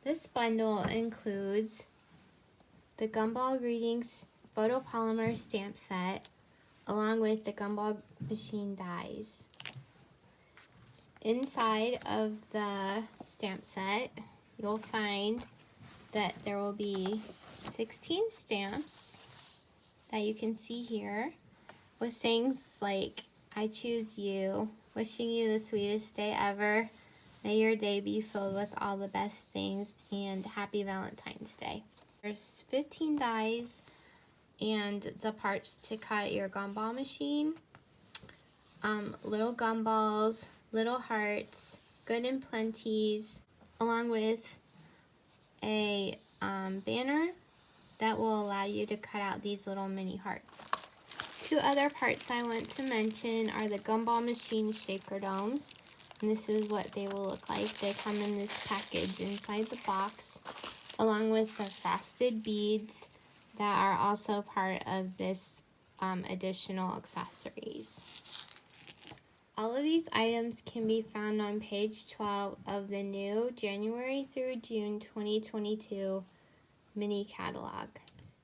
This bundle includes the Gumball Greetings photopolymer stamp set along with the Gumball machine dies. Inside of the stamp set, you'll find that there will be 16 stamps that you can see here with things like I choose you, wishing you the sweetest day ever, may your day be filled with all the best things, and happy Valentine's Day. There's 15 dies and the parts to cut your gumball machine, little gumballs, little hearts, good and plenties, along with a banner that will allow you to cut out these little mini hearts. Two other parts I want to mention are the Gumball machine shaker domes, and this is what they will look like. They come in this package inside the box, along with the frosted beads that are also part of this additional accessories. All of these items can be found on page 12 of the new January through June 2022 mini catalog.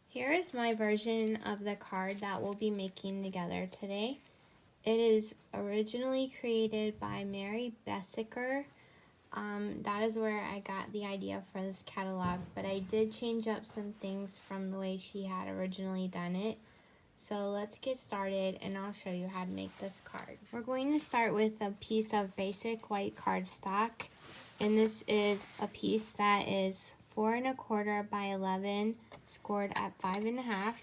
Here is my version of the card that we'll be making together today. It is originally created by Mary Bessiker. That is where I got the idea for this catalog, but I did change up some things from the way she had originally done it. So let's get started and I'll show you how to make this card. We're going to start with a piece of basic white cardstock, and this is a piece that is 4 1/4 by 11, scored at 5 1/2,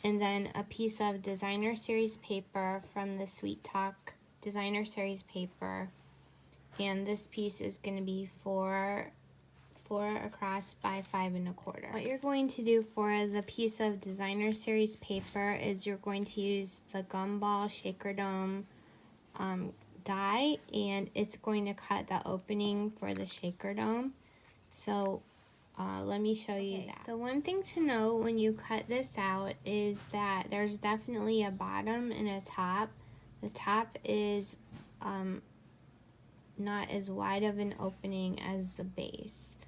and then a piece of designer series paper from the Sweet Talk designer series paper, and this piece is going to be 4 across by 5 1/4. What you're going to do for the piece of designer series paper is you're going to use the Gumball Shaker Dome die, and it's going to cut the opening for the shaker dome. So let me show you that. So one thing to know when you cut this out is that there's definitely a bottom and a top. The top is not as wide of an opening as the base.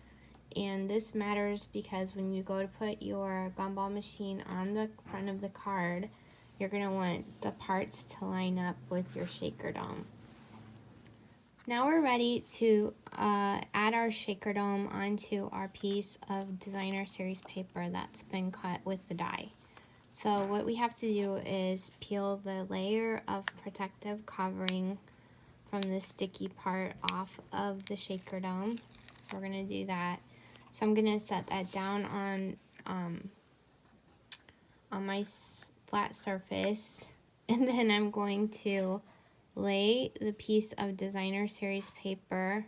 And this matters because when you go to put your gumball machine on the front of the card, you're going to want the parts to line up with your shaker dome. Now we're ready to add our shaker dome onto our piece of designer series paper that's been cut with the die. So what we have to do is peel the layer of protective covering from the sticky part off of the shaker dome. So we're going to do that. So I'm going to set that down on my flat surface, and then I'm going to lay the piece of designer series paper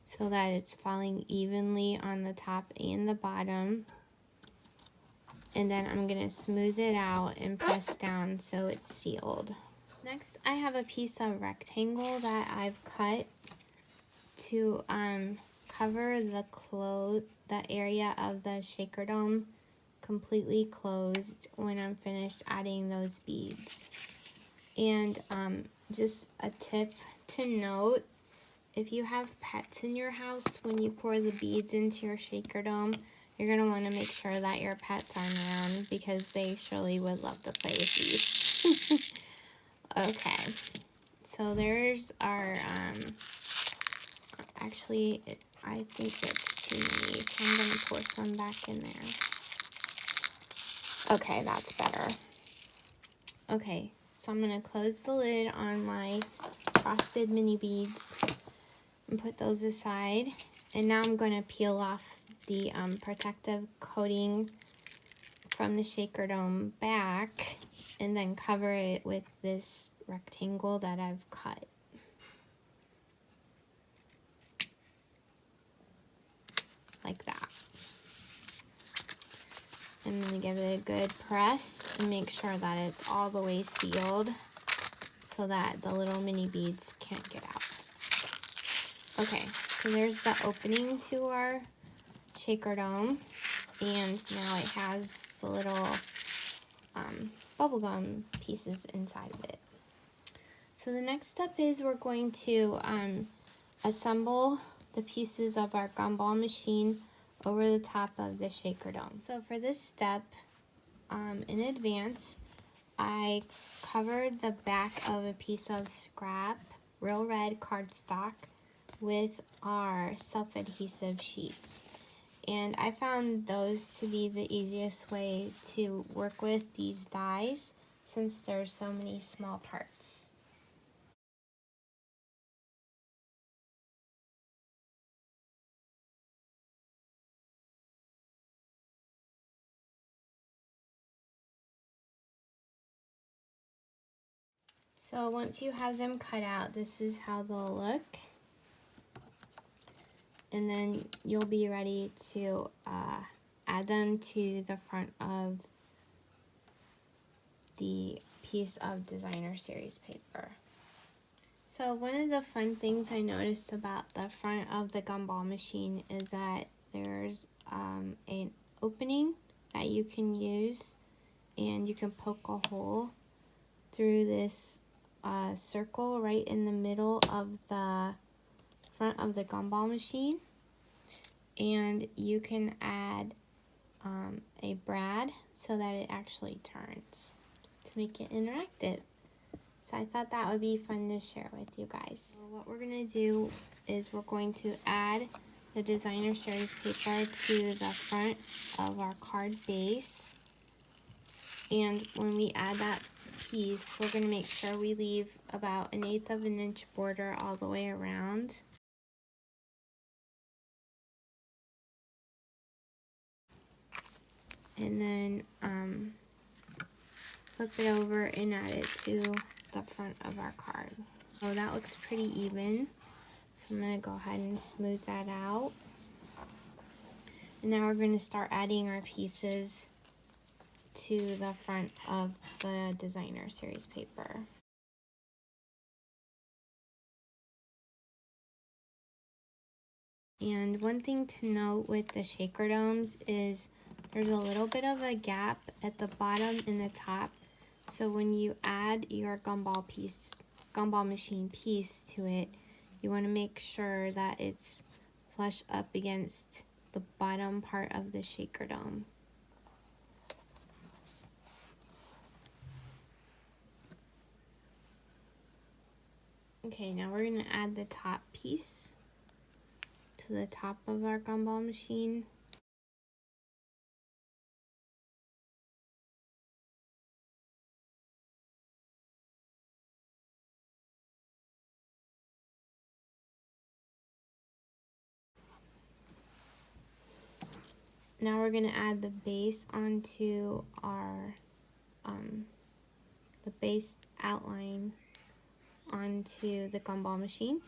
so that it's falling evenly on the top and the bottom, and then I'm going to smooth it out and press down so it's sealed. Next, I have a piece of rectangle that I've cut to cover the area of the shaker dome completely closed when I'm finished adding those beads. And just a tip to note, if you have pets in your house, when you pour the beads into your shaker dome, you're going to want to make sure that your pets aren't around because they surely would love to play with these. Okay, so there's our, actually, I think it's too many, so I'm going to pour some back in there. Okay, that's better. Okay, so I'm going to close the lid on my frosted mini beads and put those aside. And now I'm going to peel off the protective coating from the shaker dome back and then cover it with this rectangle that I've cut. Like that. I'm going to give it a good press and make sure that it's all the way sealed so that the little mini beads can't get out. Okay, so there's the opening to our shaker dome, and now it has the little bubblegum pieces inside of it. So the next step is we're going to assemble the pieces of our gumball machine over the top of the shaker dome. So for this step, in advance, I covered the back of a piece of scrap, real red cardstock with our self-adhesive sheets. And I found those to be the easiest way to work with these dies since there's so many small parts. So once you have them cut out, this is how they'll look. And then you'll be ready to add them to the front of the piece of designer series paper. So one of the fun things I noticed about the front of the gumball machine is that there's an opening that you can use, and you can poke a hole through this circle right in the middle of the front of the gumball machine, and you can add a brad so that it actually turns to make it interactive. So I thought that would be fun to share with you guys. So what we're going to do is we're going to add the designer series paper to the front of our card base. And when we add that piece, we're going to make sure we leave about 1/8 of an inch border all the way around. And then flip it over and add it to the front of our card. Oh, that looks pretty even. So I'm going to go ahead and smooth that out. And now we're going to start adding our pieces to the front of the designer series paper. And one thing to note with the shaker domes is there's a little bit of a gap at the bottom and the top. So when you add your gumball machine piece to it, you want to make sure that it's flush up against the bottom part of the shaker dome. Okay, now we're going to add the top piece to the top of our gumball machine. Now we're going to add the base onto our, the base outline onto the gumball machine.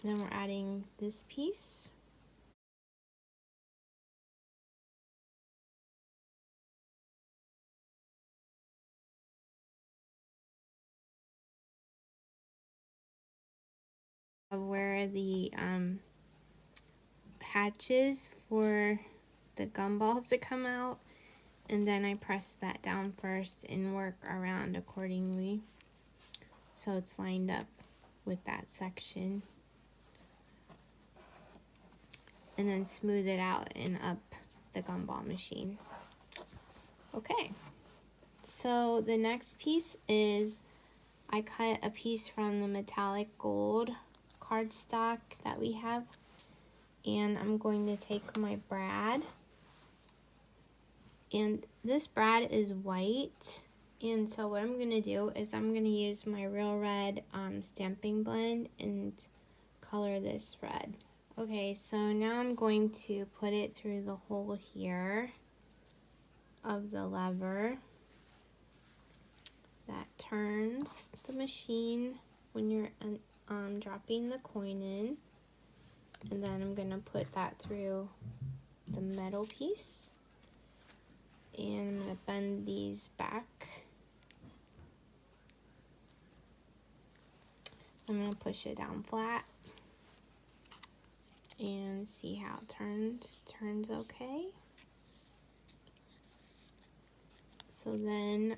Then we're adding this piece. Where the hatches for the gumballs to come out, and then I press that down first and work around accordingly so it's lined up with that section, and then smooth it out and up the gumball machine. Okay, so the next piece is I cut a piece from the metallic gold cardstock that we have, and I'm going to take my brad, and this brad is white, and so what I'm going to do is I'm going to use my real red stamping blend and color this red. Okay, so now I'm going to put it through the hole here of the lever that turns the machine when you're dropping the coin in, and then I'm gonna put that through the metal piece, and I'm gonna bend these back. I'm gonna push it down flat and see how it turns okay. So then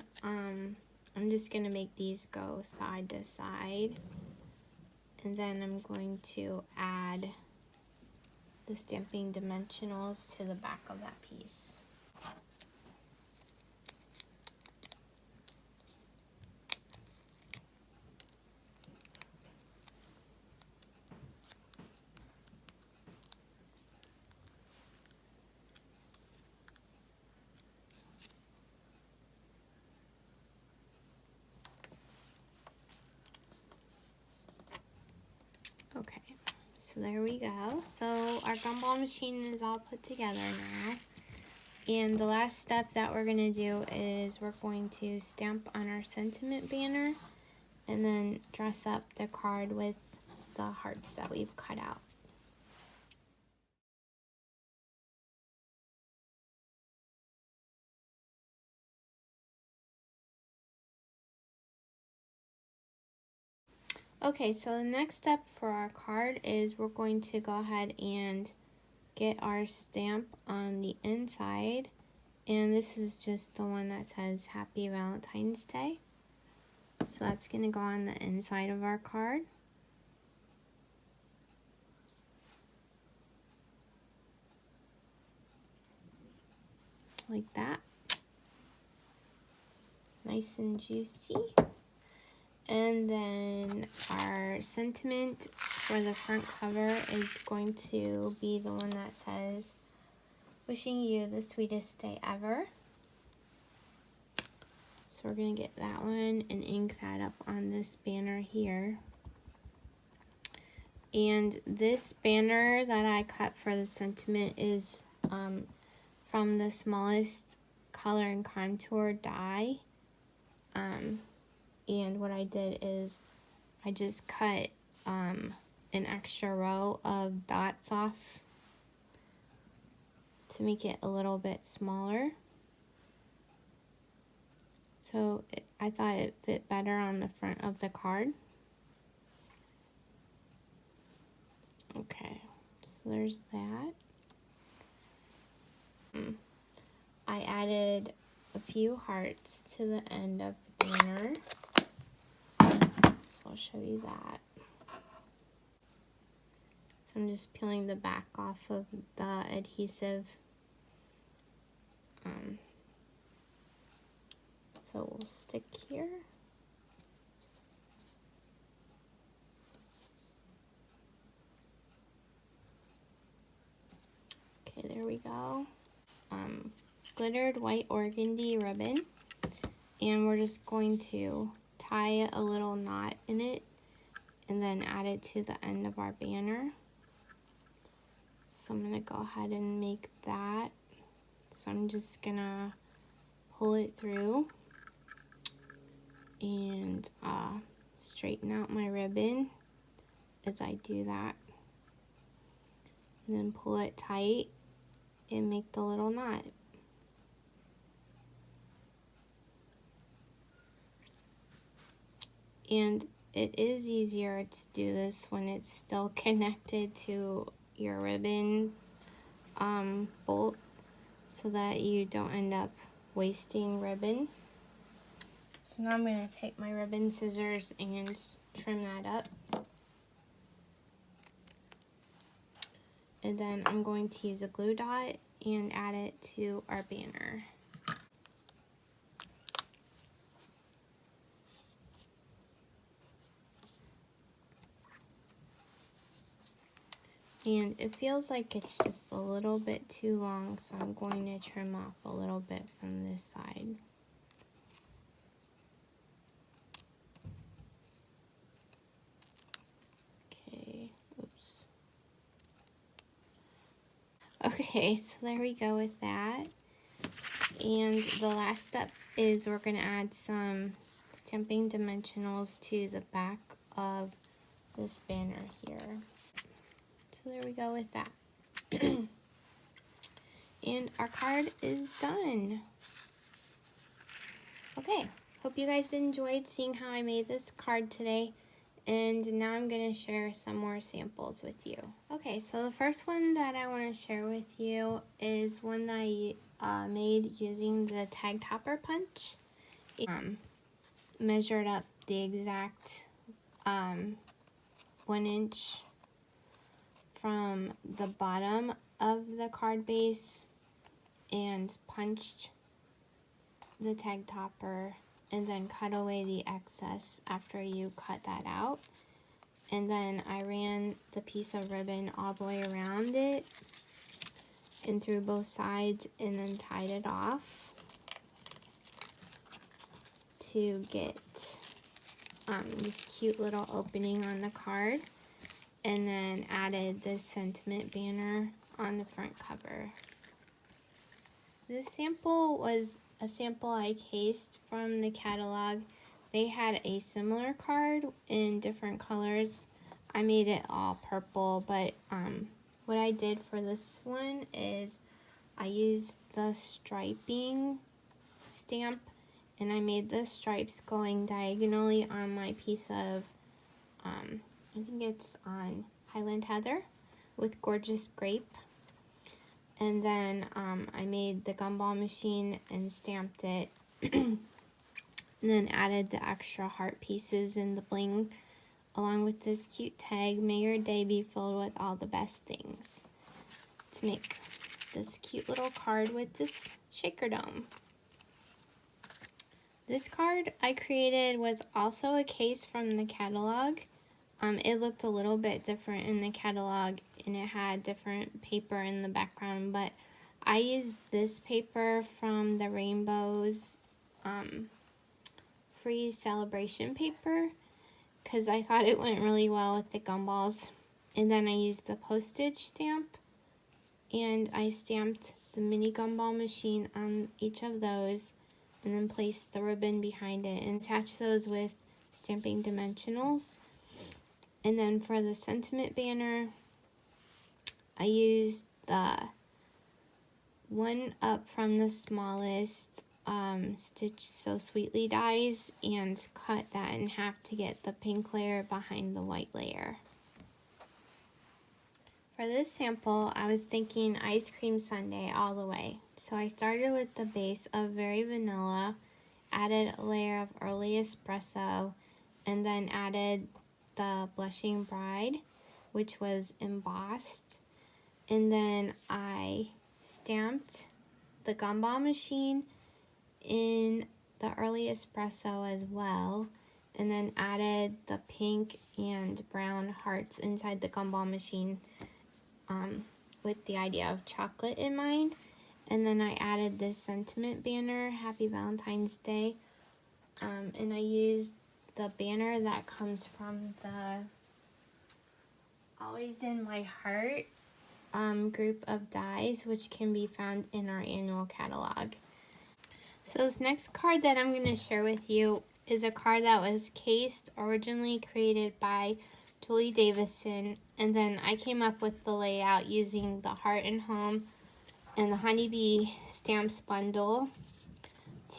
I'm just going to make these go side to side. And then I'm going to add the Stampin' dimensionals to the back of that piece. Okay, so there we go. So our gumball machine is all put together now. And the last step that we're going to do is we're going to stamp on our sentiment banner and then dress up the card with the hearts that we've cut out. Okay, so the next step for our card is we're going to go ahead and get our stamp on the inside. And this is just the one that says Happy Valentine's Day. So that's going to go on the inside of our card. Like that. Nice and juicy. And then our sentiment for the front cover is going to be the one that says, wishing you the sweetest day ever. So we're going to get that one and ink that up on this banner here. And this banner that I cut for the sentiment is from the smallest color and contour die. And what I did is I just cut an extra row of dots off to make it a little bit smaller. So I thought it fit better on the front of the card. Okay, so there's that. I added a few hearts to the end of the banner. So I'll show you that. So I'm just peeling the back off of the adhesive. So it will stick here. Okay, there we go. Glittered white organdy ribbon. And we're just going to tie a little knot in it and then add it to the end of our banner. So I'm going to go ahead and make that. So I'm just going to pull it through and straighten out my ribbon as I do that. And then pull it tight and make the little knot. And it is easier to do this when it's still connected to your ribbon bolt so that you don't end up wasting ribbon. So now I'm going to take my ribbon scissors and trim that up. And then I'm going to use a glue dot and add it to our banner. And it feels like it's just a little bit too long, so I'm going to trim off a little bit from this side. Okay, oops. Okay, so there we go with that. And the last step is we're going to add some Stampin' dimensionals to the back of this banner here. So there we go with that. And our card is done. Okay, hope you guys enjoyed seeing how I made this card today. And now I'm going to share some more samples with you. Okay, so the first one that I want to share with you is one that I made using the tag topper punch. measured up the exact 1 inch from the bottom of the card base and punched the tag topper and then cut away the excess after you cut that out. And then I ran the piece of ribbon all the way around it and through both sides and then tied it off to get this cute little opening on the card, and then added this sentiment banner on the front cover. This sample was a sample I cased from the catalog. They had a similar card in different colors. I made it all purple, but what I did for this one is I used the striping stamp, and I made the stripes going diagonally on my piece of, I think it's on Highland Heather with Gorgeous Grape. And then I made the gumball machine and stamped it, and then added the extra heart pieces and the bling, along with this cute tag, "May your day be filled with all the best things," to make this cute little card with this shaker dome. This card I created was also a case from the catalog. It looked a little bit different in the catalog, and it had different paper in the background, but I used this paper from the Rainbow's free celebration paper because I thought it went really well with the gumballs. And then I used the postage stamp, and I stamped the mini gumball machine on each of those, and then placed the ribbon behind it and attached those with stamping dimensionals. And then for the sentiment banner, I used the one up from the smallest Stitch So Sweetly dies and cut that in half to get the pink layer behind the white layer. For this sample, I was thinking ice cream sundae all the way. So I started with the base of Very Vanilla, added a layer of early espresso, and then added the Blushing Bride, which was embossed. And then I stamped the gumball machine in the early espresso as well, and then added the pink and brown hearts inside the gumball machine with the idea of chocolate in mind. And then I added this sentiment banner, "Happy Valentine's Day," and I used the banner that comes from the Always in My Heart group of dies, which can be found in our annual catalog. So this next card that I'm going to share with you is a card that was cased, originally created by Julie Davison, and then I came up with the layout using the Heart and Home and the Honeybee Stamps bundle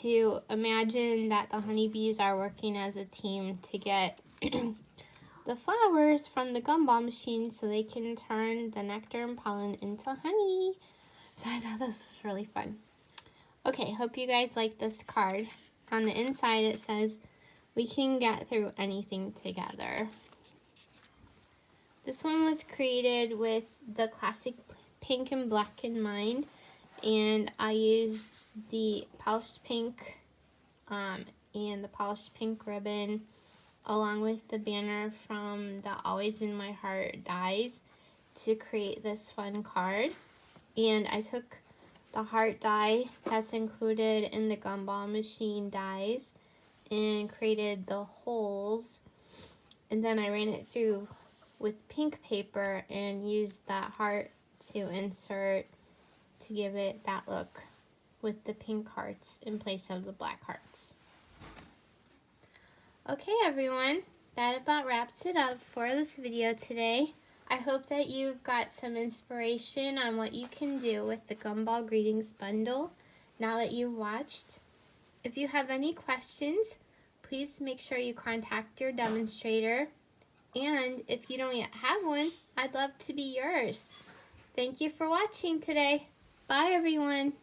to imagine that the honeybees are working as a team to get the flowers from the gumball machine so they can turn the nectar and pollen into honey. So I thought this was really fun. Okay, hope you guys like this card. On the inside it says, "We can get through anything together." This one was created with the classic pink and black in mind, and I used the polished pink and the polished pink ribbon along with the banner from the Always in My Heart dies to create this fun card. And I took the heart die that's included in the gumball machine dies and created the holes, and then I ran it through with pink paper and used that heart to insert to give it that look with the pink hearts in place of the black hearts. Okay everyone, that about wraps it up for this video today. I hope that you've got some inspiration on what you can do with the Gumball Greetings bundle now that you've watched. If you have any questions, please make sure you contact your demonstrator. And if you don't yet have one, I'd love to be yours. Thank you for watching today. Bye everyone.